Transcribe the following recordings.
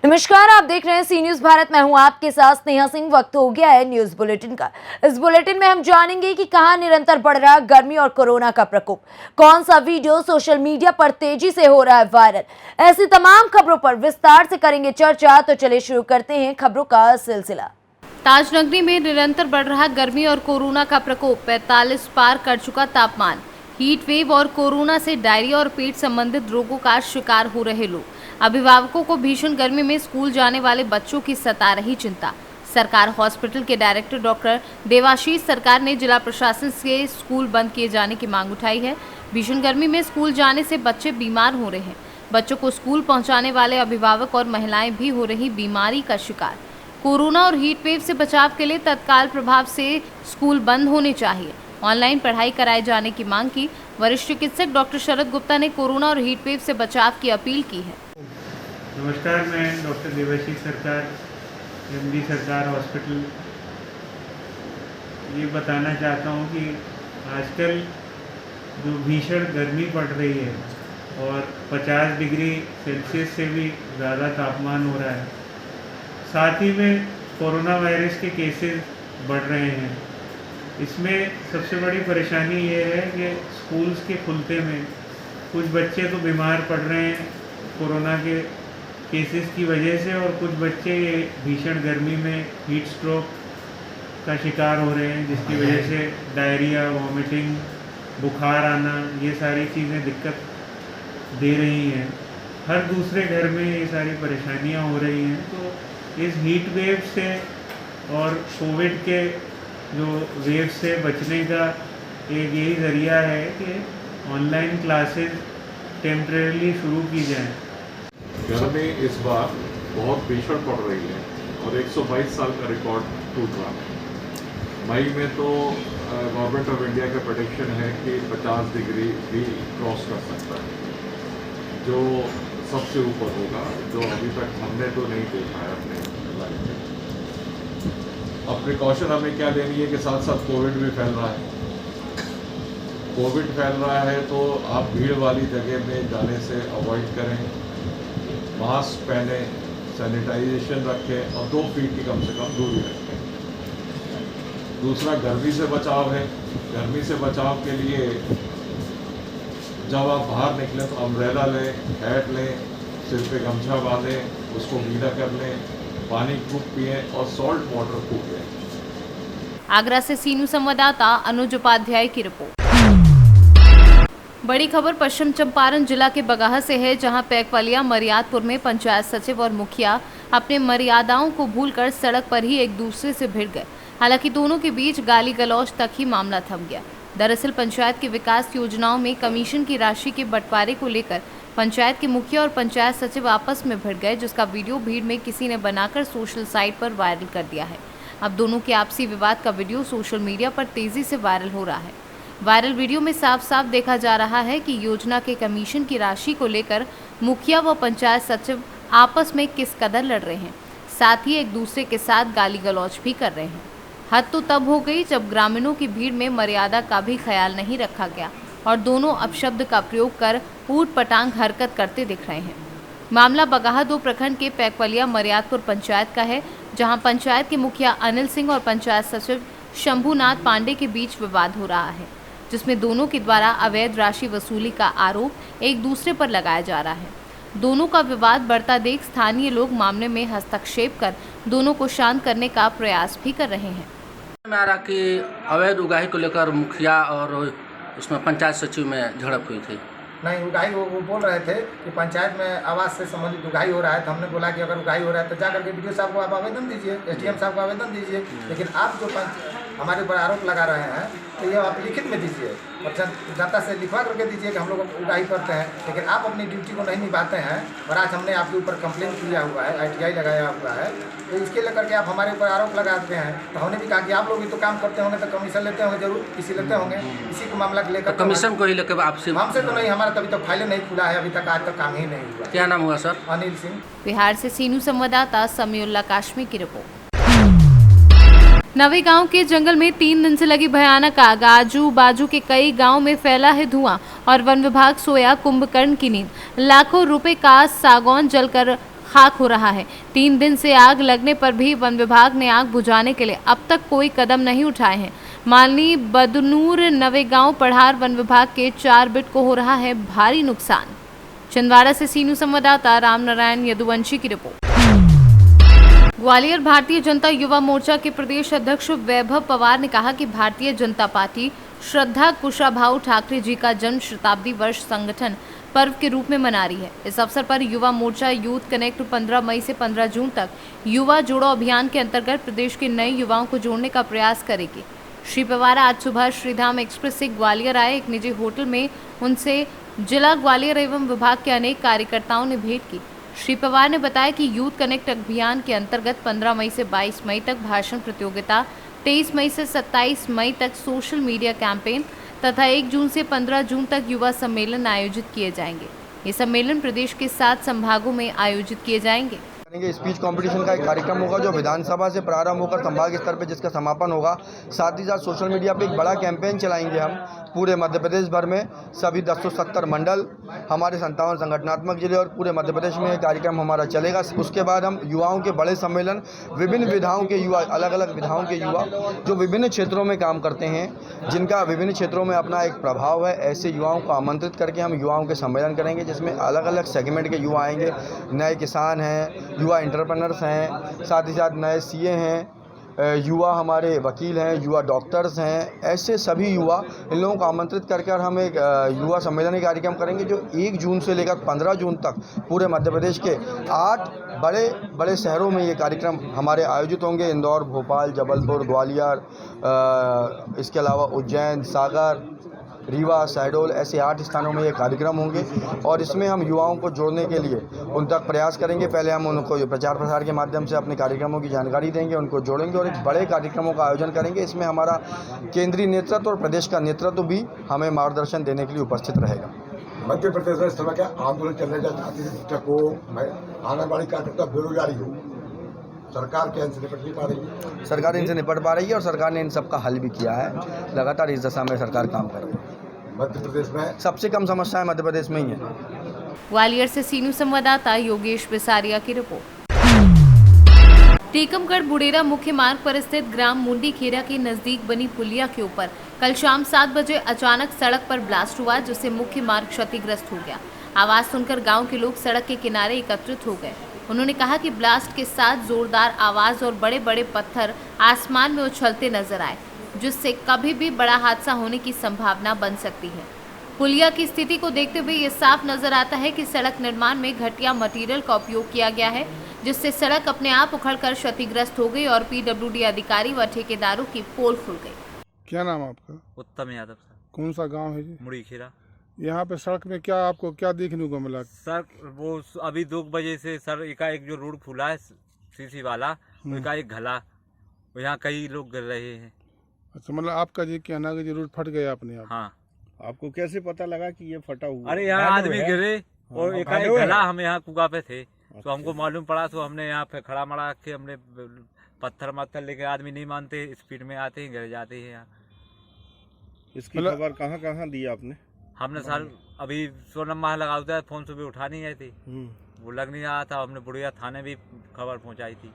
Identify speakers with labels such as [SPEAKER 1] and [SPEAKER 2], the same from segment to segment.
[SPEAKER 1] नमस्कार, आप देख रहे हैं सी न्यूज भारत। मैं हूं आपके साथ स्नेहा सिंह। वक्त हो गया है न्यूज बुलेटिन का। इस बुलेटिन में हम जानेंगे कि कहां निरंतर बढ़ रहा गर्मी और कोरोना का प्रकोप, कौन सा वीडियो सोशल मीडिया पर तेजी से हो रहा है वायरल। ऐसी तमाम खबरों पर विस्तार से करेंगे चर्चा। तो चलिए शुरू करते हैं खबरों का सिलसिला।
[SPEAKER 2] ताजनगरी में निरंतर बढ़ रहा गर्मी और कोरोना का प्रकोप, 45 पार कर चुका तापमान। हीट वेव और कोरोना से डायरिया और पेट संबंधित रोगों का शिकार हो रहे लोग। अभिभावकों को भीषण गर्मी में स्कूल जाने वाले बच्चों की सता रही चिंता। सरकार हॉस्पिटल के डायरेक्टर डॉक्टर देवाशीष सरकार ने जिला प्रशासन से स्कूल बंद किए जाने की मांग उठाई है। भीषण गर्मी में स्कूल जाने से बच्चे बीमार हो रहे हैं। बच्चों को स्कूल पहुंचाने वाले अभिभावक और महिलाएं भी हो रही बीमारी का शिकार। कोरोना और हीट वेव से बचाव के लिए तत्काल प्रभाव से स्कूल बंद होने चाहिए। ऑनलाइन पढ़ाई कराए जाने की मांग की। वरिष्ठ चिकित्सक डॉक्टर शरद गुप्ता ने कोरोना और हीट वेव से बचाव की अपील की है।
[SPEAKER 3] नमस्कार, मैं डॉक्टर देवाशीष सरकार, एमडी सरकार हॉस्पिटल, ये बताना चाहता हूँ कि आजकल जो भीषण गर्मी पड़ रही है और 50 डिग्री सेल्सियस से भी ज़्यादा तापमान हो रहा है, साथ ही में कोरोना वायरस के केसेस बढ़ रहे हैं। इसमें सबसे बड़ी परेशानी ये है कि स्कूल्स के खुलते में कुछ बच्चे तो बीमार पड़ रहे हैं कोरोना के केसेस की वजह से, और कुछ बच्चे ये भीषण गर्मी में हीट स्ट्रोक का शिकार हो रहे हैं, जिसकी वजह से डायरिया, वॉमिटिंग, बुखार आना, ये सारी चीज़ें दिक्कत दे रही हैं। हर दूसरे घर में ये सारी परेशानियां हो रही हैं। तो इस हीट वेव से और कोविड के जो वेव से बचने का एक यही ज़रिया है कि ऑनलाइन क्लासेस टेम्परेरी शुरू की जाएं।
[SPEAKER 4] गर्मी इस बार बहुत भीषण पड़ रही है और 122 साल का रिकॉर्ड टूट रहा है। मई में तो गवर्नमेंट ऑफ इंडिया का प्रेडिक्शन है कि 50 डिग्री भी क्रॉस कर सकता है, जो सबसे ऊपर होगा, जो अभी तक हमने तो नहीं देखा है अपने लाइफ में। अब प्रिकॉशन हमें क्या लेनी है कि साथ साथ कोविड भी फैल रहा है। कोविड फैल रहा है तो आप भीड़ वाली जगह में जाने से अवॉइड करें, मास्क पहने, सैनिटाइजेशन रखें और 2 फीट की कम से कम दूरी रखें। दूसरा गर्मी से बचाव है। गर्मी से बचाव के लिए जब आप बाहर निकलें तो अम्ब्रेला लें, हैट लें, सिर पे गमछा बांधें, उसको गीला कर लें, पानी खूब पिएं और सॉल्ट वाटर खूब लें।
[SPEAKER 2] आगरा से सीनू संवाददाता अनुज उपाध्याय की रिपोर्ट। बड़ी खबर पश्चिम चंपारण जिला के बगाहा से है, जहां पैकवलिया मरियादपुर में पंचायत सचिव और मुखिया अपने मर्यादाओं को भूलकर सड़क पर ही एक दूसरे से भिड़ गए। हालांकि दोनों के बीच गाली गलौज तक ही मामला थम गया। दरअसल पंचायत की विकास योजनाओं में कमीशन की राशि के बंटवारे को लेकर पंचायत के मुखिया और पंचायत सचिव आपस में भिड़ गए, जिसका वीडियो भीड़ में किसी ने बनाकर सोशल साइट पर वायरल कर दिया है। अब दोनों के आपसी विवाद का वीडियो सोशल मीडिया पर तेजी से वायरल हो रहा है। वायरल वीडियो में साफ साफ देखा जा रहा है कि योजना के कमीशन की राशि को लेकर मुखिया व पंचायत सचिव आपस में किस कदर लड़ रहे हैं, साथ ही एक दूसरे के साथ गाली गलौज भी कर रहे हैं। हद तो तब हो गई जब ग्रामीणों की भीड़ में मर्यादा का भी ख्याल नहीं रखा गया और दोनों अपशब्द का प्रयोग कर ऊट पटांग हरकत करते दिख रहे हैं। मामला बगाहा 2 प्रखंड के पैकवलिया मरियादपुर पंचायत का है, जहां पंचायत के मुखिया अनिल सिंह और पंचायत सचिव शंभुनाथ पांडे के बीच विवाद हो रहा है, जिसमें दोनों के द्वारा अवैध राशि वसूली का आरोप एक दूसरे पर लगाया जा रहा है। दोनों का विवाद बढ़ता देख स्थानीय लोग मामले में हस्तक्षेप कर दोनों को शांत करने का प्रयास भी कर रहे हैं।
[SPEAKER 5] कि अवैध उगाही को लेकर मुखिया और उसमें पंचायत सचिव में झड़प हुई थी।
[SPEAKER 6] नहीं, उगाही वो बोल रहे थे कि पंचायत में आवास से संबंधित उगाही हो रहा है, तो हमने बोला कि अगर उगाही हो रहा है तो जाकर के वीडियो साहब को आप आवेदन दीजिए, एसडीएम साहब को आवेदन दीजिए। लेकिन आप जो हमारे ऊपर आरोप लगा रहे हैं तो ये आप लिखित में दीजिए और जनता से लिखवा करके दीजिए कि हम लोग उगाही करते हैं, लेकिन आप अपनी ड्यूटी को नहीं निभाते हैं। और आज हमने आपके ऊपर कंप्लेंट किया हुआ है, ITI लगाया हुआ है, तो इसके लेकर के आप हमारे ऊपर आरोप लगाते हैं। तो हमने भी कहा कि आप लोग भी तो काम करते होंगे तो कमीशन लेते होंगे, जरूर किसी लेते होंगे, इसी को मामला लेकर।
[SPEAKER 5] तो कमीशन को ही लेकर आपसे? हमसे तो नहीं, हमारा तभी तक फाइलें नहीं खुला है, अभी तक आज तक काम ही नहीं हुआ। क्या नाम हुआ सर? अनिल सिंह।
[SPEAKER 2] बिहार से सीनू संवाददाता समीउल्लाह काश्मी की रिपोर्ट। नवे गांव के जंगल में 3 दिन से लगी भयानक आग। आजू बाजू के कई गांव में फैला है धुआं और वन विभाग सोया कुंभकर्ण की नींद। लाखों रुपए का सागौन जलकर खाक हो रहा है। 3 दिन से आग लगने पर भी वन विभाग ने आग बुझाने के लिए अब तक कोई कदम नहीं उठाए हैं। मालनी बदनूर नवेगांव पढ़ार वन विभाग के 4 बिट को हो रहा है भारी नुकसान। छिंदवाड़ा से सीनू संवाददाता रामनारायण यदुवंशी की रिपोर्ट। ग्वालियर भारतीय जनता युवा मोर्चा के प्रदेश अध्यक्ष वैभव पवार ने कहा कि भारतीय जनता पार्टी श्रद्धा कुशाभाऊ ठाकरे जी का जन्म शताब्दी वर्ष संगठन पर्व के रूप में मना रही है। इस अवसर पर युवा मोर्चा यूथ कनेक्ट 15 मई से 15 जून तक युवा जोड़ो अभियान के अंतर्गत प्रदेश के नए युवाओं को जोड़ने का प्रयास करेगी। श्री पवार आज सुबह श्रीधाम एक्सप्रेस से ग्वालियर आए। एक निजी होटल में उनसे जिला ग्वालियर एवं विभाग के अनेक कार्यकर्ताओं ने भेंट की। श्री पवार ने बताया कि यूथ कनेक्ट अभियान के अंतर्गत 15 मई से 22 मई तक भाषण प्रतियोगिता, 23 मई से 27 मई तक सोशल मीडिया कैंपेन तथा 1 जून से 15 जून तक युवा सम्मेलन आयोजित किए जाएंगे। ये सम्मेलन प्रदेश के 7 संभागों में आयोजित किए जाएंगे।
[SPEAKER 7] स्पीच कंपटीशन का एक कार्यक्रम होगा जो विधानसभा से प्रारंभ होकर संभाग स्तर पर जिसका समापन होगा। साथ ही साथ सोशल मीडिया पे एक बड़ा कैंपेन चलाएंगे हम पूरे मध्य प्रदेश भर में। सभी 270 मंडल, हमारे 57 संगठनात्मक जिले और पूरे मध्य प्रदेश में ये कार्यक्रम हमारा चलेगा। उसके बाद हम युवाओं के बड़े सम्मेलन, विभिन्न विधाओं के युवा, अलग अलग विधाओं के युवा जो विभिन्न क्षेत्रों में काम करते हैं, जिनका विभिन्न क्षेत्रों में अपना एक प्रभाव है, ऐसे युवाओं को आमंत्रित करके हम युवाओं के सम्मेलन करेंगे जिसमें अलग अलग सेगमेंट के युवा आएंगे। नए किसान हैं, युवा एंटरप्रेन्योर्स हैं, साथ ही साथ नए सीए हैं, युवा हमारे वकील हैं, युवा डॉक्टर्स हैं। ऐसे सभी युवा, इन लोगों को आमंत्रित करके और हम एक युवा सम्मेलन कार्यक्रम करेंगे जो 1 जून से लेकर 15 जून तक पूरे मध्य प्रदेश के 8 बड़े बड़े शहरों में ये कार्यक्रम हमारे आयोजित होंगे। इंदौर, भोपाल, जबलपुर, ग्वालियर, इसके अलावा उज्जैन, सागर, रीवा, शहडोल, ऐसे 8 स्थानों में ये कार्यक्रम होंगे और इसमें हम युवाओं को जोड़ने के लिए उन तक प्रयास करेंगे। पहले हम उनको प्रचार प्रसार के माध्यम से अपने कार्यक्रमों की जानकारी देंगे, उनको जोड़ेंगे और एक बड़े कार्यक्रमों का आयोजन करेंगे। इसमें हमारा केंद्रीय नेतृत्व और प्रदेश का नेतृत्व भी हमें मार्गदर्शन देने के लिए उपस्थित रहेगा।
[SPEAKER 8] मध्य प्रदेश में इस तरह के आंदोलन चलने जाते को आंगनबाड़ी कार्यकर्ता बेरोजगारी हो, सरकार क्या इनसे निपट नहीं पा रही है?
[SPEAKER 7] सरकार इनसे निपट पा रही है और सरकार ने इन सब का हल भी किया है। लगातार इस दिशा में सरकार काम कर रही है।
[SPEAKER 8] मध्य प्रदेश में
[SPEAKER 7] सबसे कम समस्याएं मध्य प्रदेश में ही है।
[SPEAKER 2] ग्वालियर से सीनू संवाददाता योगेश बिसारिया की रिपोर्ट। टीकमगढ़ बुडेरा मुख्य मार्ग पर स्थित ग्राम मुंडी खेरा के नजदीक बनी पुलिया के ऊपर कल शाम 7 बजे अचानक सड़क पर ब्लास्ट हुआ, जिससे मुख्य मार्ग क्षतिग्रस्त हो गया। आवाज सुनकर गांव के लोग सड़क के किनारे एकत्रित हो गए। उन्होंने कहा कि ब्लास्ट के साथ जोरदार आवाज और बड़े बड़े पत्थर आसमान में उछलते नजर आए, जिससे कभी भी बड़ा हादसा होने की संभावना बन सकती है। पुलिया की स्थिति को देखते हुए ये साफ नजर आता है कि सड़क निर्माण में घटिया मटेरियल का उपयोग किया गया है, जिससे सड़क अपने आप उखड़कर क्षतिग्रस्त हो गई और पीडब्ल्यूडी अधिकारी व ठेकेदारों की पोल खुल गई।
[SPEAKER 9] क्या नाम आपका?
[SPEAKER 10] उत्तम यादव सर।
[SPEAKER 9] कौन सा गांव है जी?
[SPEAKER 10] मुड़ी खेरा।
[SPEAKER 9] यहाँ पे सड़क में क्या आपको क्या देखने को मिला?
[SPEAKER 10] सर वो अभी 2 बजे से सर एकाएक जो रोड खुला है सीसी वाला, एकाएक घला, यहाँ कई लोग गिर रहे हैं।
[SPEAKER 9] अच्छा, मतलब आपका जी कहना है कि रोड फट गया अपने आप?
[SPEAKER 10] हाँ।
[SPEAKER 9] आपको कैसे पता लगा कि ये फटा हुआ?
[SPEAKER 10] अरे यहाँ आदमी गिरे और एकाएक घला, हम यहाँ कुआ पे थे तो हमको मालूम पड़ा, तो हमने यहाँ पे खड़ा मड़ा के हमने पत्थर लेके, आदमी नहीं मानते, स्पीड में आते हैं, गिर जाते हैं यहाँ।
[SPEAKER 9] इसकी खबर कहाँ कहाँ दी आपने?
[SPEAKER 10] हमने सर अभी 100 नंबर लगा होता, फोन सुबह उठा नहीं आई थी, वो लग नहीं रहा था। हमने बुढ़िया थाने भी खबर पहुंचाई थी।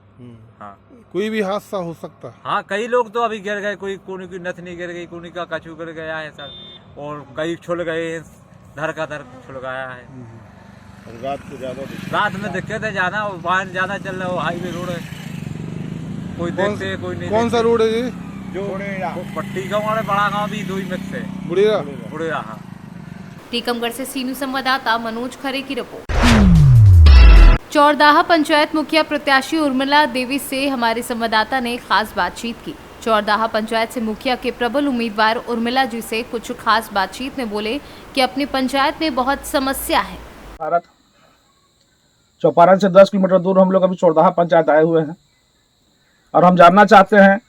[SPEAKER 10] हाँ,
[SPEAKER 9] कोई भी हादसा हो सकता है।
[SPEAKER 10] हाँ, कई लोग तो अभी गिर गए, कोई की नथनी गिर गई, कोई का कछू गिर गया है सर, और कई छुल गए हैं, धर का धर छुल गया है। रात में दिक्कत है जाना, और वाहन ज्यादा चल रहा है, हाईवे रोड है, कोई देखते है कोई नहीं।
[SPEAKER 9] कौन सा रोड है जी?
[SPEAKER 10] जो पट्टी गाँव वाले बड़ा गाँव भी 2 ही मिक्स है। बुढ़ेरा। हाँ।
[SPEAKER 2] टीकमगढ़ से सीनू संवाददाता मनोज खरे की रिपोर्ट। चौरदाहा पंचायत मुखिया प्रत्याशी उर्मिला देवी से हमारे संवाददाता ने खास बातचीत की। चौरदाहा पंचायत से मुखिया के प्रबल उम्मीदवार उर्मिला जी से कुछ खास बातचीत में बोले कि अपनी पंचायत में बहुत समस्या है।
[SPEAKER 11] चौपारण से 10 किलोमीटर दूर हम लोग अभी चौरदाहा पंचायत आए हुए हैं और हम जानना चाहते हैं,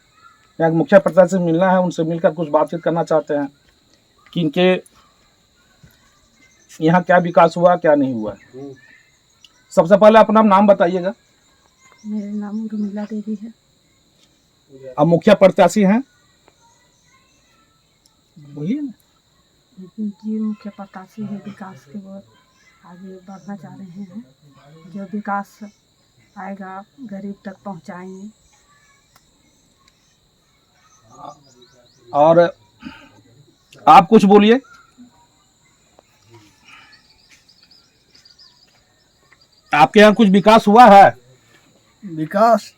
[SPEAKER 11] यहाँ मुखिया प्रत्याशी से मिलना है, उनसे मिलकर कुछ बातचीत करना चाहते हैं कि इनके यहाँ क्या विकास हुआ, क्या नहीं हुआ। सबसे पहले अपना नाम बताइएगा।
[SPEAKER 12] मेरा नाम उर्मिला देवी है।
[SPEAKER 11] अब मुखिया प्रत्याशी हैं, वही है ना
[SPEAKER 12] जी, मुखिया प्रत्याशी है विकास के बहुत आगे बढ़ना चाह रहे हैं। जो विकास आएगा गरीब तक पहुंचाएंगे।
[SPEAKER 11] और आप कुछ बोलिए। आपके यहाँ कुछ विकास हुआ है?
[SPEAKER 13] विकास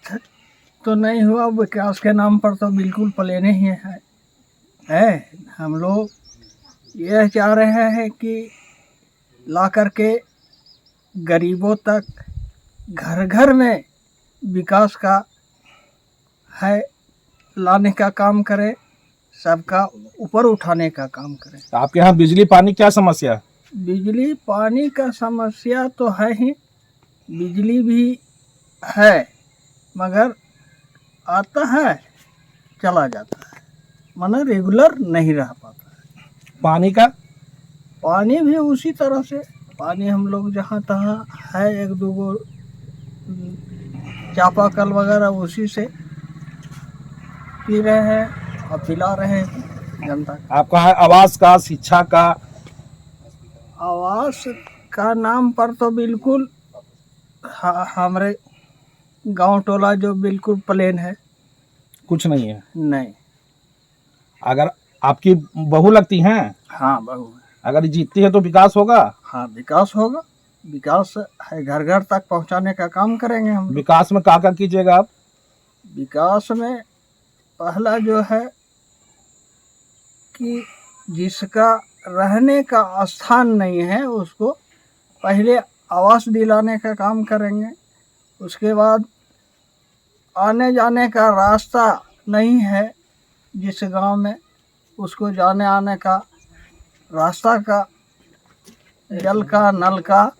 [SPEAKER 13] तो नहीं हुआ, विकास के नाम पर तो बिल्कुल प्लेन ही है। हम लोग यह चाह रहे हैं कि ला करके गरीबों तक घर घर में विकास का है लाने का काम करे, सबका ऊपर उठाने का काम करे।
[SPEAKER 11] आपके यहाँ बिजली पानी क्या समस्या है?
[SPEAKER 13] बिजली पानी का समस्या तो है ही, बिजली भी है मगर आता है चला जाता है, माने रेगुलर नहीं रह पाता है।
[SPEAKER 11] पानी का?
[SPEAKER 13] पानी भी उसी तरह से, पानी हम लोग जहाँ तहाँ है एक दो गो चापाकल वगैरह उसी से पी रहे हैं और पिला रहे हैं जनता को।
[SPEAKER 11] आपका है आवास का, शिक्षा का?
[SPEAKER 13] आवास का नाम पर तो बिल्कुल हमारे गांव टोला जो बिल्कुल प्लेन है,
[SPEAKER 11] कुछ नहीं है।
[SPEAKER 13] नहीं।
[SPEAKER 11] अगर आपकी बहू लगती हैं?
[SPEAKER 13] हाँ बहू है।
[SPEAKER 11] अगर जीतती है तो विकास होगा?
[SPEAKER 13] हाँ विकास होगा, विकास है घर घर तक पहुंचाने का काम करेंगे हम।
[SPEAKER 11] विकास में क्या कीजिएगा आप?
[SPEAKER 13] विकास में पहला जो है कि जिसका रहने का स्थान नहीं है उसको पहले आवास दिलाने का काम करेंगे। उसके बाद आने जाने का रास्ता नहीं है जिस गांव में, उसको जाने आने का रास्ता का, जल का, नल का,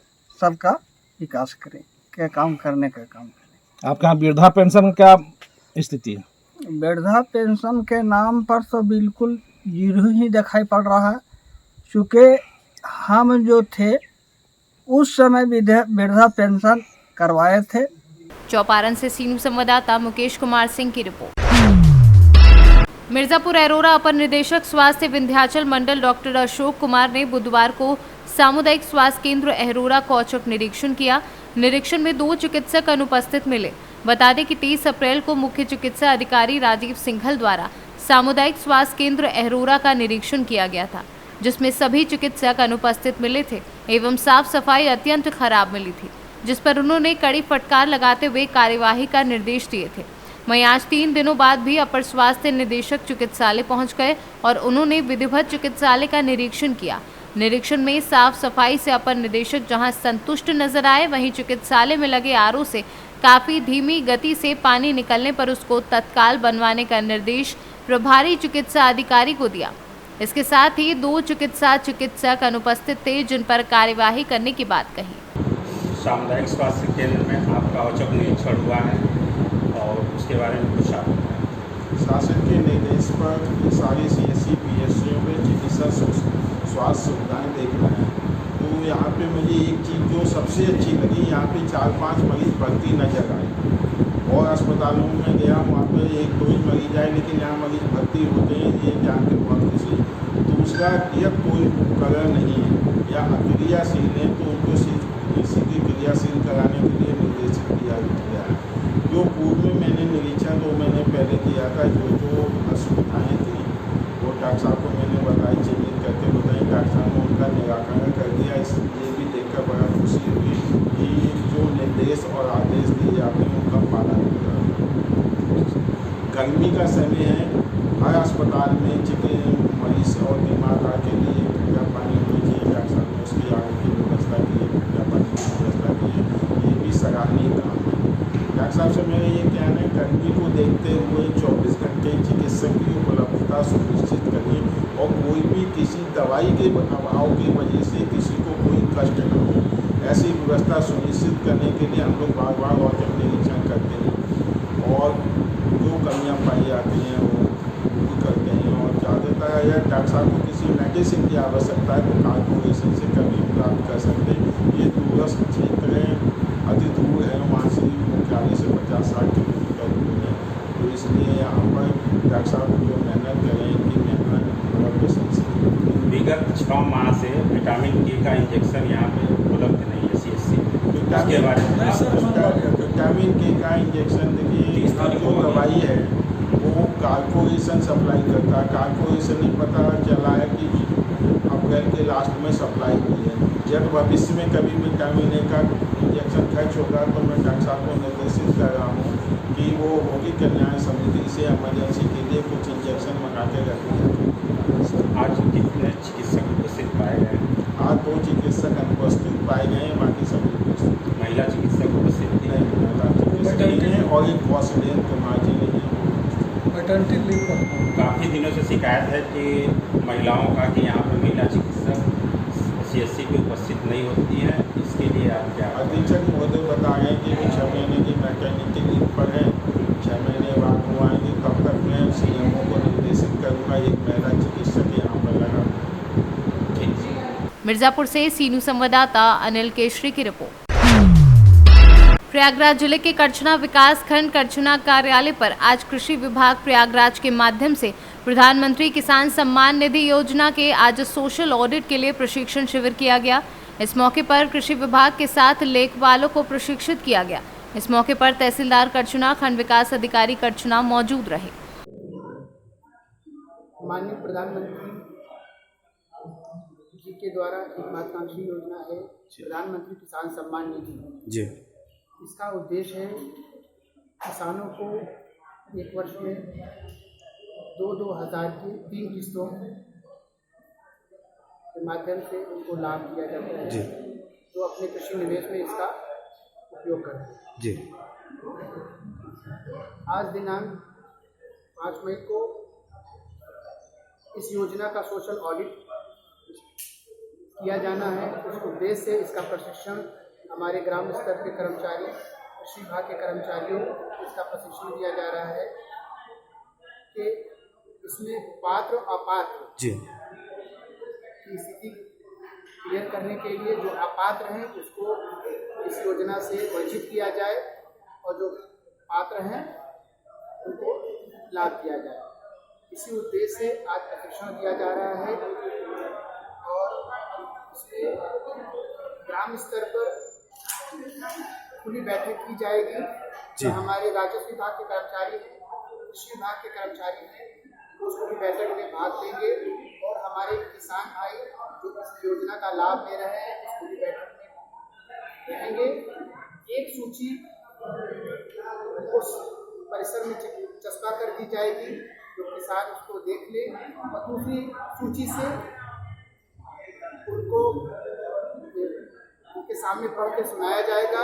[SPEAKER 13] सबका विकास करें के काम करने का काम करें।
[SPEAKER 11] आपके यहाँ वृद्धा पेंशन का क्या स्थिति है?
[SPEAKER 13] वृद्धा पेंशन के नाम पर तो बिल्कुल जीरो ही दिखाई पड़ रहा है, चूँकि हम जो थे उस समय वृद्धा पेंशन करवाए थे।
[SPEAKER 2] चौपारण से सीनू संवाददाता मुकेश कुमार सिंह की रिपोर्ट। मिर्जापुर अरोरा अपर निदेशक स्वास्थ्य विंध्याचल मंडल डॉक्टर अशोक कुमार ने बुधवार को सामुदायिक स्वास्थ्य केंद्र अरोरा का औचक निरीक्षण किया। निरीक्षण में 2 चिकित्सक अनुपस्थित मिले। बता दें कि 30 अप्रैल को मुख्य चिकित्सा अधिकारी राजीव सिंघल द्वारा सामुदायिक स्वास्थ्य केंद्र अरोरा का निरीक्षण किया गया था, जिसमें सभी चिकित्सक अनुपस्थित मिले थे एवं साफ सफाई अत्यंत खराब मिली थी, जिस पर उन्होंने कड़ी फटकार लगाते हुए कार्यवाही का निर्देश दिए थे। वहीं आज 3 दिनों बाद भी अपर स्वास्थ्य निदेशक चिकित्सालय पहुंच गए और उन्होंने विधिवत चिकित्सालय का निरीक्षण किया। निरीक्षण में साफ सफाई से अपर निदेशक जहां संतुष्ट नजर आए, वहीं चिकित्सालय में लगे आरओ से काफी धीमी गति से पानी निकलने पर उसको तत्काल बनवाने का निर्देश प्रभारी चिकित्सा अधिकारी को दिया। इसके साथ ही 2 चिकित्सक अनुपस्थित थे, जिन पर कार्यवाही करने की बात कही।
[SPEAKER 14] सामुदायिक स्वास्थ्य केंद्र में आपका औचक निरीक्षण हुआ है और उसके बारे में कुछ आप बताएं।
[SPEAKER 15] शासन के निर्देश पर सारे CSC PSCओं में चिकित्सा स्वास्थ्य सुविधाएं देख रहे हैं, तो यहाँ पे मुझे एक चीज़ जो सबसे अच्छी लगी, यहाँ पे 4-5 मरीज भर्ती नजर आए और अस्पतालों में गया वहाँ पे 1-2 ही मरीज आए, लेकिन यहाँ मरीज भर्ती होते हैं ये जान के बहुत खुशी। दूसरा, यह कोई उपकरण नहीं है या अक्रियाशील है तो उनको सीधी क्रियाशील कराने के लिए निर्देशित किया गया है। जो पूर्व में मैंने निरीक्षण 2 महीने पहले किया था, जो असुविधाएँ थी वो डॉक्टर साहब को मैंने बताई, चिन्हित करके बताई, डॉक्टर साहब ने उनका निराकरण कर दिया। इसलिए भी देखकर बड़ा खुशी हुई कि जो निर्देश और आदेश दिए जाते हैं उनका पालन हो रहा है। गर्मी का समय है, हर अस्पताल में मरीज और बीमार के लिए ठंडा पानी होनी चाहिए। डॉक्टर साहब ने उसकी आगे की व्यवस्था की है, ठंडा पानी की व्यवस्था की है, ये भी सराहनीय काम है। डॉक्टर साहब से मेरा ये कहना है, गर्मी को देखते हुए 24 घंटे चिकित्सक की उपलब्धता सुनिश्चित करिए और कोई भी किसी दवाई के अभाव की वजह से किसी को कोई कष्ट न हो, ऐसी व्यवस्था सुनिश्चित करने के लिए हम लोग बार बार औचक निरीक्षण करते हैं और जो कमियाँ पाई जाती हैं वो दूर करते हैं। और ज़्यादातर अगर डॉक्टर साहब को किसी मेडिसिन की आवश्यकता है तो कॉर्पोरेशन से कभी प्राप्त कर सकते हैं। ये दूरस्थ क्षेत्र है, अति दूर है, वहाँ से मुख्यालय से 50-60 किलोमीटर दूर है, तो इसलिए यहाँ पर डॉक्टर साहब जो मेहनत करें इनकी मेहनत बड़ा प्रशंसनीय है।
[SPEAKER 14] विगत 6 माह से विटामिन E का इंजेक्शन यहाँ पे उसके बारे में
[SPEAKER 15] विटामिन के का इंजेक्शन देखिए जो दवाई है वो कार्पोरेशन सप्लाई करता है। कार्पोरेशन ही पता चला है कि अप्रैल के लास्ट में सप्लाई की है। जब भविष्य में कभी विटामिन ए का इंजेक्शन खर्च होगा तो मैं डॉक्टर साहब को निर्देशित कर रहा हूँ कि वो रोगी कल्याण समिति से इमरजेंसी के लिए कुछ इंजेक्शन मंगा के रखें।
[SPEAKER 14] आज कितने चिकित्सक उपस्थित पाए गए?
[SPEAKER 15] आज 2 चिकित्सक अनुपस्थित पाए गए हैं, बाकी सभी उपस्थित।
[SPEAKER 14] महिला चिकित्सक उपस्थित थी?
[SPEAKER 15] नहीं, महिला चिकित्सक नहीं है और एक वॉसडेन कुमार जी नहीं है।
[SPEAKER 14] काफ़ी दिनों से शिकायत है कि महिलाओं का कि यहाँ पर महिला चिकित्सक CSC पे उपस्थित नहीं होती है, इसके लिए आप क्या?
[SPEAKER 15] अधीक्षक महोदय बता रहे हैं कि 6 महीने की मैटरनिटी लीव पर है, 6 महीने बाद वो आएंगे, तब तक मैं CMO को निर्देशित करूँगा एक महिला चिकित्सक यहाँ पर लगा।
[SPEAKER 2] मिर्जापुर से सीनू संवाददाता अनिल केशरी की रिपोर्ट। प्रयागराज जिले के करछना विकास खंड करछना कार्यालय पर आज कृषि विभाग प्रयागराज के माध्यम से प्रधानमंत्री किसान सम्मान निधि योजना के आज सोशल ऑडिट के लिए प्रशिक्षण शिविर किया गया। इस मौके पर कृषि विभाग के साथ लेखपालों को प्रशिक्षित किया गया। इस मौके पर तहसीलदार करछना, खंड विकास अधिकारी करछना मौजूद रहे।
[SPEAKER 16] माननीय प्रधानमंत्री जी के द्वारा एक महत्वाकांक्षी योजना है प्रधानमंत्री किसान सम्मान निधि जी। इसका उद्देश्य है किसानों को एक वर्ष में 2-2 हज़ार की 3 किस्तों के माध्यम से उनको लाभ दिया जाता है जो अपने कृषि निवेश में इसका उपयोग करते हैं जी। आज दिनांक 5 मई को इस योजना का सोशल ऑडिट किया जाना है। उस उद्देश्य से इसका प्रशिक्षण हमारे ग्राम स्तर के कर्मचारी, कृषि विभाग के कर्मचारियों को इसका प्रशिक्षण दिया जा रहा है कि इसमें पात्र अपात्र जी की स्थिति क्लियर करने के लिए जो अपात्र हैं उसको इस योजना से वंचित किया जाए और जो पात्र हैं उनको लाभ दिया जाए। इसी उद्देश्य से आज प्रशिक्षण दिया जा रहा है और इसमें ग्राम स्तर पर खुली बैठक की जाएगी। जो हमारे राजस्व विभाग के कर्मचारी हैं, कृषि विभाग के कर्मचारी हैं, उसको भी बैठक में भाग लेंगे और हमारे किसान भाई जो इस योजना का लाभ ले रहे हैं उसको भी बैठक में रहेंगे। एक सूची उस परिसर में चस्पा कर दी जाएगी जो किसान उसको देख ले और दूसरी सूची से उनको उनके सामने पढ़ के सुनाया जाएगा।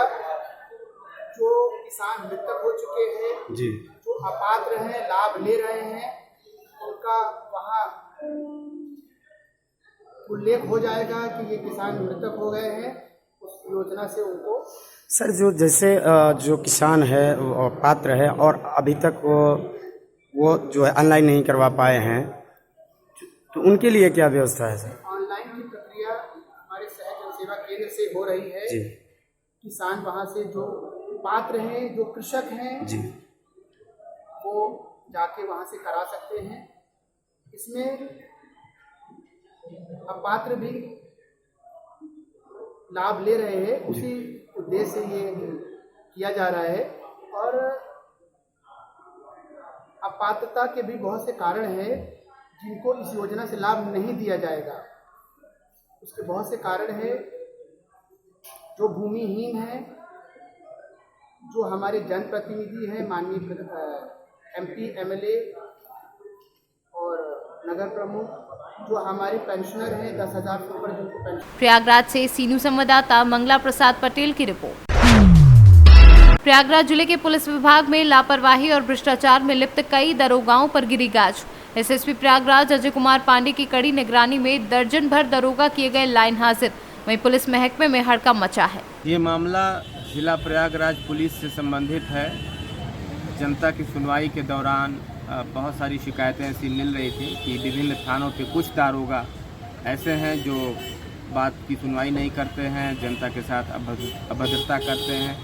[SPEAKER 16] जो किसान मृतक हो चुके हैं जी, जो अपात्र हैं, लाभ ले रहे हैं, उनका वहाँ उल्लेख हो जाएगा कि ये किसान मृतक हो गए हैं। उस योजना से उनको
[SPEAKER 17] सर जो जैसे जो किसान है वो पात्र है और अभी तक वो जो है ऑनलाइन नहीं करवा पाए हैं तो उनके लिए क्या व्यवस्था है सर?
[SPEAKER 16] ऑनलाइन की प्रक्रिया हमारे सहज जन सेवा केंद्र से हो रही है जी। किसान वहाँ से जो पात्र हैं, जो कृषक हैं जी, वो जाके वहाँ से करा सकते हैं। इसमें अपात्र भी लाभ ले रहे हैं, उसी उद्देश्य से ये किया जा रहा है। और अपात्रता के भी बहुत से कारण हैं जिनको इस योजना से लाभ नहीं दिया जाएगा। उसके बहुत से कारण हैं। जो भूमिहीन हैं, जो हमारे जनप्रतिनिधि हैं, माननीय MP, MLA और नगर प्रमुख, जो हमारे पेंशनर हैं 10,000 से ऊपर जिनको पेंशन।
[SPEAKER 2] प्रयागराज से सीनू संवाददाता मंगला प्रसाद पटेल की रिपोर्ट। प्रयागराज जिले के पुलिस विभाग में लापरवाही और भ्रष्टाचार में लिप्त कई दरोगाओं पर गिरी गाज। SSP प्रयागराज अजय कुमार पांडे की कड़ी निगरानी में दर्जन भर दरोगा किए गए लाइन हाजिर। वहीं पुलिस महकमे में हड़कंप मचा है।
[SPEAKER 18] ये मामला जिला प्रयागराज पुलिस से संबंधित है। जनता की सुनवाई के दौरान बहुत सारी शिकायतें ऐसी मिल रही थी कि विभिन्न थानों पे कुछ दारोगा ऐसे हैं जो बात की सुनवाई नहीं करते हैं, जनता के साथ अभद्रता करते हैं।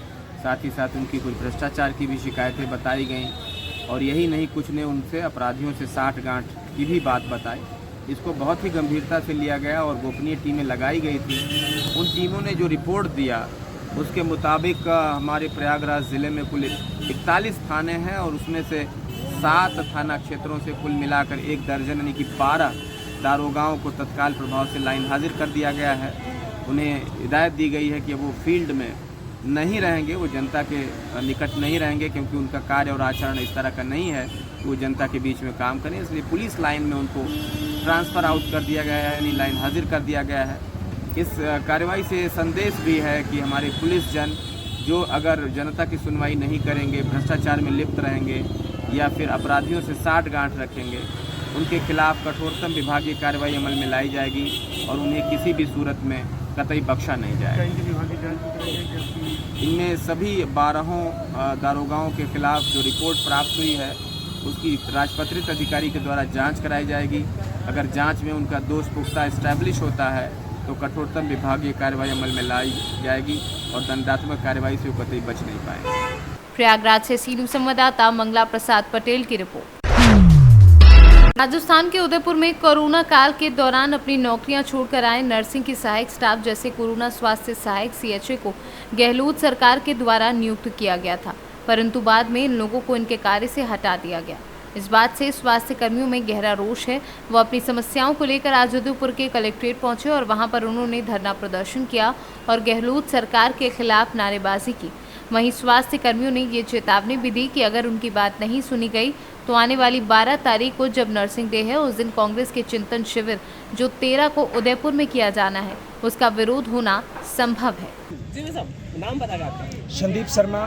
[SPEAKER 18] साथ ही साथ उनकी कुछ भ्रष्टाचार की भी शिकायतें बताई गईं और यही नहीं, कुछ ने उनसे अपराधियों से साठ-गांठ की भी बात बताई। इसको बहुत ही गंभीरता से लिया गया और गोपनीय टीमें लगाई गई थी। उन टीमों ने जो रिपोर्ट दिया उसके मुताबिक हमारे प्रयागराज ज़िले में कुल 41 थाने हैं और उसमें से 7 थाना क्षेत्रों से कुल मिलाकर 1 दर्जन यानी कि 12 दारोगाओं को तत्काल प्रभाव से लाइन हाजिर कर दिया गया है। उन्हें हिदायत दी गई है कि वो फील्ड में नहीं रहेंगे, वो जनता के निकट नहीं रहेंगे, क्योंकि उनका कार्य और आचरण इस तरह का नहीं है कि वो जनता के बीच में काम करें। इसलिए पुलिस लाइन में उनको ट्रांसफ़र आउट कर दिया गया है, यानी लाइन हाजिर कर दिया गया है। इस कार्रवाई से संदेश भी है कि हमारे पुलिस जन जो अगर जनता की सुनवाई नहीं करेंगे, भ्रष्टाचार में लिप्त रहेंगे या फिर अपराधियों से साठगांठ रखेंगे, उनके खिलाफ कठोरतम विभागीय कार्रवाई अमल में लाई जाएगी और उन्हें किसी भी सूरत में कतई बख्शा नहीं जाएगा। इनमें सभी 12 दारोगाओं के खिलाफ जो रिपोर्ट प्राप्त हुई है उसकी राजपत्रित अधिकारी के द्वारा जांच कराई जाएगी। अगर जांच में उनका दोष पुख्ता एस्टैब्लिश होता है तो कठोरतम विभागीय कार्रवाई अमल में लाई जाएगी और दंडात्मक कार्रवाई से वो कतई बच नहीं पाएंगे।
[SPEAKER 2] प्रयागराज से सीधू संवाददाता मंगला प्रसाद पटेल की रिपोर्ट। राजस्थान के उदयपुर में कोरोना काल के दौरान अपनी नौकरियां छोड़कर आए नर्सिंग की सहायक स्टाफ जैसे कोरोना स्वास्थ्य सहायक CHA को गहलोत सरकार के द्वारा नियुक्त किया गया था, परंतु बाद में इन लोगों को इनके कार्य से हटा दिया गया। इस बात से स्वास्थ्य कर्मियों में गहरा रोष है। वो अपनी समस्याओं को लेकर आज उदयपुर के कलेक्ट्रेट पहुंचे और वहां पर उन्होंने धरना प्रदर्शन किया और गहलोत सरकार के खिलाफ नारेबाजी की। वहीं स्वास्थ्य कर्मियों ने ये चेतावनी भी दी कि अगर उनकी बात नहीं सुनी गई तो आने वाली 12 तारीख को जब नर्सिंग डे है उस दिन कांग्रेस के चिंतन शिविर जो 13 को उदयपुर में किया जाना है उसका विरोध होना संभव है।
[SPEAKER 19] नाम बताइए आपका? संदीप शर्मा,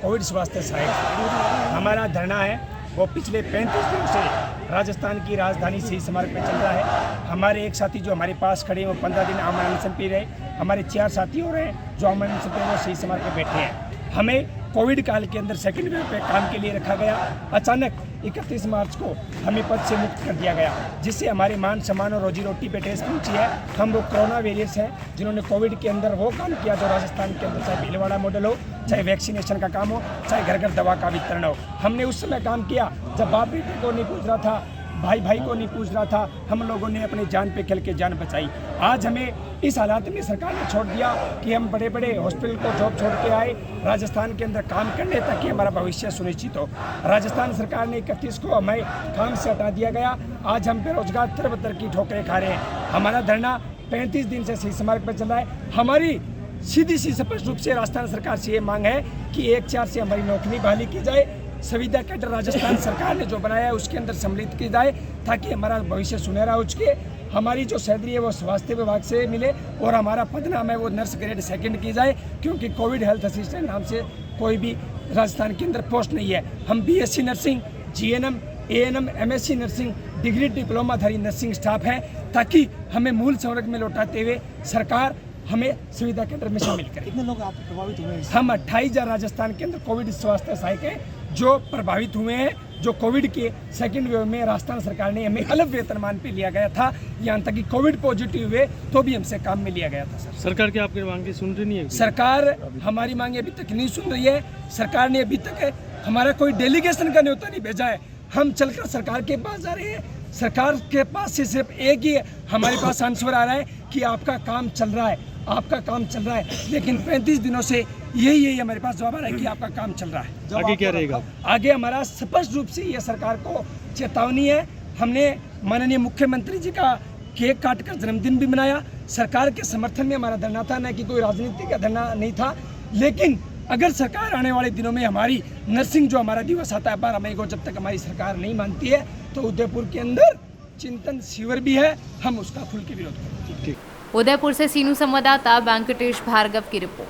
[SPEAKER 19] कोविड स्वास्थ्य सहायक। हमारा धरना है वो पिछले 35 दिनों से राजस्थान की राजधानी शहीद स्मारक में चल रहा है। हमारे एक साथी जो हमारे पास खड़े हैं वो 15 दिन आमरण अनशन पी रहे। हमारे 4 साथी और हैं जो आमरण अनशन पे वो शहीद स्मारक में बैठे हैं। हमें कोविड काल के अंदर सेकेंड वेव पे काम के लिए रखा गया। अचानक 31 मार्च को हमें पद से मुक्त कर दिया गया, जिससे हमारे मान सम्मान और रोजी रोटी पे ठेस पहुंची है। हम वो कोरोना वॉरियर्स हैं जिन्होंने कोविड के अंदर वो काम किया जो राजस्थान के अंदर चाहे भीलवाड़ा मॉडल हो, चाहे वैक्सीनेशन का काम हो, चाहे घर घर दवा का वितरण हो। हमने उस समय काम किया जब बाप बेटे को नहीं पूछ रहा था, भाई भाई को नहीं पूछ रहा था। हम लोगों ने अपनी जान पे खेल के जान बचाई। आज हमें इस हालात में सरकार ने छोड़ दिया कि हम बड़े बड़े हॉस्पिटल को जॉब छोड़ के आए राजस्थान के अंदर काम करने ताकि हमारा भविष्य सुनिश्चित हो। राजस्थान सरकार ने 31 को हमें काम से हटा दिया गया। आज हम बेरोजगार तरबतर की ठोकरें खा रहे हैं। हमारा धरना 35 दिन से शहीद स्मारक पर चल रहा है। हमारी सीधी सी स्पष्ट रूप से राजस्थान सरकार से ये मांग है कि 1/4 से हमारी नौकरी बहाली की जाए। संविदा कैडर राजस्थान सरकार ने जो बनाया है उसके अंदर सम्मिलित की जाए ताकि हमारा भविष्य सुनहरा हो सके। हमारी जो सैलरी है वो स्वास्थ्य विभाग से मिले और हमारा पदनाम है वो नर्स ग्रेड 2 की जाए, क्योंकि कोविड हेल्थ असिस्टेंट नाम से कोई भी राजस्थान के अंदर पोस्ट नहीं है। हम BSc nursing, GNM, ANM, MSc nursing, degree डिप्लोमाधारी नर्सिंग स्टाफ हैं ताकि हमें मूल संवर्ग में लौटाते हुए सरकार हमें सुविधा केंद्र में शामिल करें। कितने लोग आप प्रभावित हुए? हम 28,000 राजस्थान के अंदर कोविड स्वास्थ्य सहायक हैं जो प्रभावित हुए हैं। जो कोविड के सेकंड वेव में राजस्थान सरकार ने हमें अलग वेतनमान पे लिया गया था, यहाँ तक कि कोविड पॉजिटिव हुए तो भी हमसे काम में लिया गया था। सर, सरकार क्या आपकी मांगे सुन रही नहीं है? सरकार हमारी मांगे अभी तक नहीं सुन रही है। सरकार ने अभी तक हमारा कोई डेलीगेशन का न्योता नहीं भेजा है। हम चलकर सरकार के पास जा रहे हैं। सरकार के पास से सिर्फ एक ही हमारे पास आंसर आ रहा है कि आपका काम चल रहा है, आपका काम चल रहा है। लेकिन 35 दिनों से यही हमारे पास जवाब आ रहा है कि आपका काम चल रहा है। आगे क्या रहेगा? आगे हमारा स्पष्ट रूप से ये सरकार को चेतावनी है। हमने माननीय मुख्यमंत्री जी का केक काटकर जन्मदिन भी मनाया। सरकार के समर्थन में हमारा धरना था, न कि कोई राजनीति का धरना नहीं था। लेकिन अगर सरकार आने वाले दिनों में हमारी नर्सिंग जो हमारा दिवस आता है 12 मई को, जब तक हमारी सरकार नहीं मानती है तो उदयपुर के अंदर चिंतन शिविर भी है, हम उसका खुल के विरोध करेंगे।
[SPEAKER 2] उदयपुर से सीनू संवाददाता वेंकटेश भार्गव की रिपोर्ट।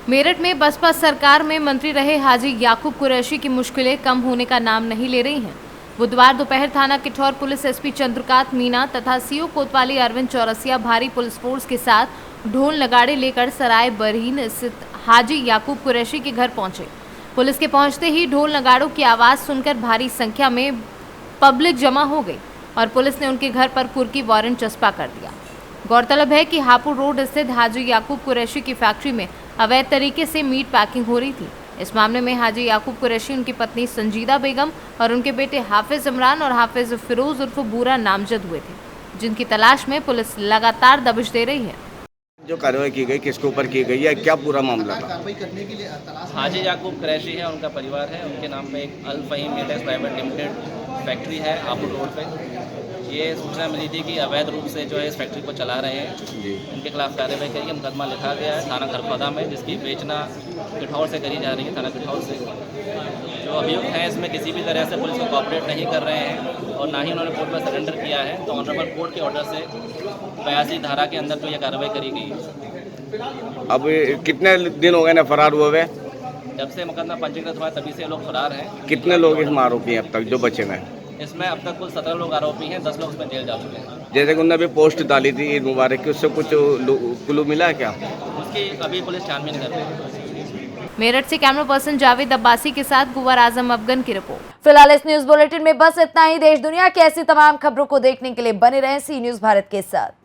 [SPEAKER 2] मेरठ में बसपा सरकार में मंत्री रहे हाजी याकूब कुरैशी की मुश्किलें कम होने का नाम नहीं ले रही हैं। बुधवार दोपहर थाना किठौर पुलिस SP चंद्रकांत मीना तथा CO कोतवाली अरविंद चौरसिया भारी पुलिस फोर्स के साथ ढोल नगाड़े लेकर सराय बरहीन स्थित हाजी याकूब कुरैशी के घर पहुंचे। पुलिस के पहुंचते ही ढोल नगाड़ों की आवाज़ सुनकर भारी संख्या में पब्लिक जमा हो गई और पुलिस ने उनके घर पर कुर्की वारंट चस्पा कर दिया। गौरतलब है कि हापुड़ रोड स्थित हाजी याकूब कुरैशी की फैक्ट्री में अवैध तरीके से मीट पैकिंग हो रही थी। इस मामले में हाजी याकूब कुरैशी, उनकी पत्नी संजीदा बेगम और उनके बेटे हाफिज इमरान और हाफिज फिरोज उर्फ बूरा नामजद हुए थे, जिनकी तलाश में पुलिस लगातार दबिश दे रही है।
[SPEAKER 20] जो कार्रवाई की गई किसके ऊपर की गई है, क्या पूरा मामला था?
[SPEAKER 21] हाजी याकूब कुरैशी है, उनका परिवार है, उनके नाम पे एक Al Faheem meters private limited factory है आबू रोड पे। ये सूचना मिली थी कि अवैध रूप से जो है इस फैक्ट्री को चला रहे हैं, इनके खिलाफ कार्रवाई करिए। मुकदमा लिखा गया है थाना खरखौदा में, जिसकी बेचना किठौर से करी जा रही है, थाना किठौर से। जो अभियुक्त हैं इसमें किसी भी तरह से पुलिस को कोऑपरेट नहीं कर रहे हैं और ना ही उन्होंने कोर्ट में सरेंडर किया है। तो ऑनरेबल कोर्ट के ऑर्डर से 82 धारा के अंदर जो ये कार्रवाई करी गई है।
[SPEAKER 20] अब कितने दिन हो गए ना फरार हुए?
[SPEAKER 21] जब से मुकदमा पंजीकृत हुआ तभी से लोग फरार हैं।
[SPEAKER 20] कितने लोग इसमें आरोपी हैं अब तक जो बचे हुए हैं?
[SPEAKER 21] इसमें अब तक कुल 17 लोग आरोपी हैं, 10 लोग इसमें जेल जा चुके हैं।
[SPEAKER 20] जैसे कि उन्होंने अभी पोस्ट डाली थी ईद मुबारक की, उससे कुछ क्लू मिला है क्या?
[SPEAKER 21] उसकी अभी पुलिस छानबीन कर रही है।
[SPEAKER 2] मेरठ से कैमरा पर्सन जावेद अब्बासी के साथ गुवर आजम अफगन की रिपोर्ट।
[SPEAKER 1] फिलहाल इस न्यूज बुलेटिन में बस इतना ही। देश दुनिया की ऐसी तमाम खबरों को देखने के लिए बने रहें सी न्यूज भारत के साथ।